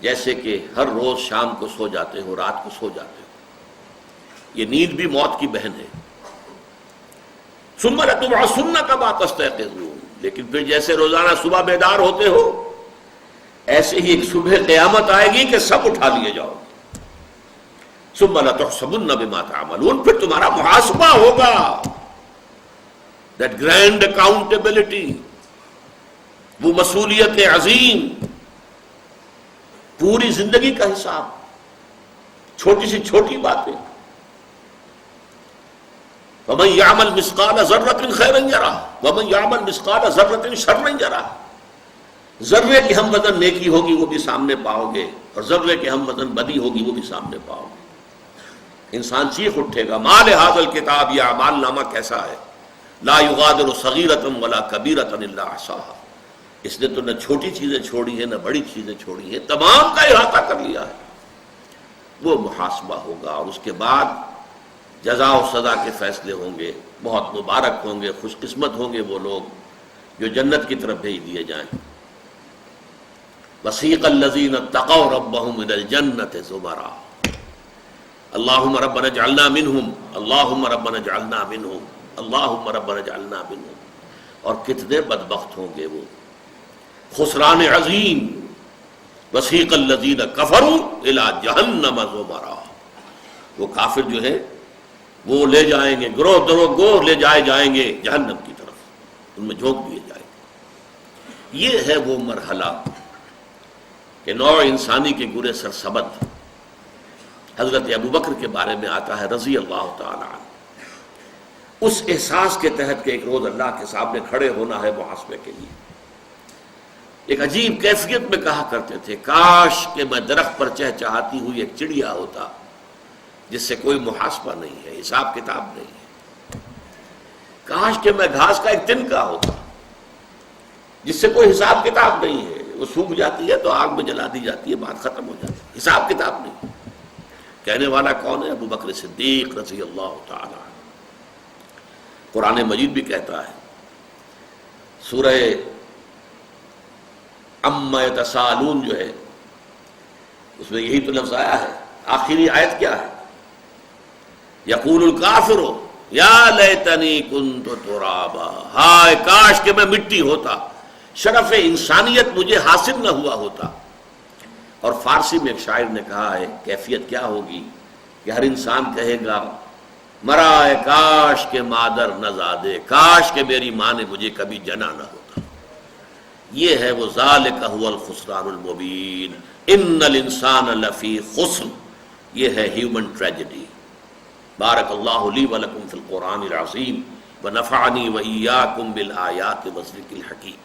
جیسے کہ ہر روز شام کو سو جاتے ہو، رات کو سو جاتے ہو۔ یہ نیند بھی موت کی بہن ہے۔ ثم لتبعثن کما تستيقظون، لیکن پھر جیسے روزانہ صبح بیدار ہوتے ہو ایسے ہی ایک صبح قیامت آئے گی کہ سب اٹھا لیے جاؤ۔ ثم لتحسبن بما تعملون، پھر تمہارا محاسبہ ہوگا۔ that grand accountability, وہ مسئولیت عظیم، پوری زندگی کا حساب، چھوٹی سی چھوٹی باتیں. وَمَن يَعْمَلْ مِثْقَالَ ذَرَّةٍ خَيْرًا يَرَهُ وَمَن يَعْمَلْ مِثْقَالَ ذَرَّةٍ شَرًّا يَرَهُ. ذرے کی ہم وزن نیکی ہوگی وہ بھی سامنے پاؤ گے، اور ذرے کے ہم وزن بدی ہوگی وہ بھی سامنے پاؤ گے. انسان چیخ اٹھے گا ما لہذا الکتاب، یہ اعمال نامہ کیسا ہے، لا یغادر صغیرۃ ولا کبیرۃ الا احصاها. اس نے تو نہ چھوٹی چیزیں چھوڑی ہیں نہ بڑی چیزیں چھوڑی ہیں، تمام کا احاطہ کر لیا ہے. وہ محاسبہ ہوگا، اور اس کے بعد جزا و سزا کے فیصلے ہوں گے. بہت مبارک ہوں گے، خوش قسمت ہوں گے وہ لوگ جو جنت کی طرف بھیج دیے جائیں. وسیق الذین اتقوا ربهم الى الجنة زمرا اللهم ربنا اجعلنا منهم اللهم ربنا اجعلنا منهم اللهم ربنا اجعلنا منهم. اور کتنے بدبخت ہوں گے وہ، خسران عظیم. وسیق الذین کفروا الى جہنم زمرا. وہ کافر جو ہے وہ لے جائیں گے، گروہ درو گروہ لے جائے جائیں گے جہنم کی طرف، ان میں جھونک دیے جائیں گے. یہ ہے وہ مرحلہ کہ نوع انسانی کے گرے سرسبد. حضرت ابوبکر کے بارے میں آتا ہے رضی اللہ تعالی عنہ، اس احساس کے تحت کہ ایک روز اللہ کے سامنے کھڑے ہونا ہے محاسبے کے لیے. ایک عجیب کیفیت میں کہا کرتے تھے کاش کہ میں درخت پر چہچہاتی ہوئی ایک چڑیا ہوتا جس سے کوئی محاسبہ نہیں ہے، حساب کتاب نہیں ہے. کاش کہ میں گھاس کا ایک تنکا ہوتا جس سے کوئی حساب کتاب نہیں ہے. وہ سوکھ جاتی ہے تو آگ میں جلا دی جاتی ہے، بات ختم ہو جاتی ہے، حساب کتاب نہیں. کہنے والا کون ہے؟ ابو بکر صدیق رضی اللہ تعالی عنہ. قرآن مجید بھی کہتا ہے، سورہ عما یتساءلون جو ہے اس میں یہی تو لفظ آیا ہے. آخری آیت کیا ہے؟ یقول الکافر یا لیتنی کنت ترابا، ہائے کاش کہ میں مٹی ہوتا، شرف انسانیت مجھے حاصل نہ ہوا ہوتا. اور فارسی میں ایک شاعر نے کہا ہے کیفیت کیا ہوگی کہ ہر انسان کہے گا مرائے کاش کے مادر نہ زادے، کاش کہ میری ماں نے مجھے کبھی جنا نہ ہوتا. یہ ہے وہ ذالک هو الخسران المبین ان الانسان لفی خسر. یہ ہے ہیومن ٹریجڈی. بارک اللہ لی ولکم فی القرآن العظیم ونفعنی وإیاکم بالآیات والذکر الحکیم.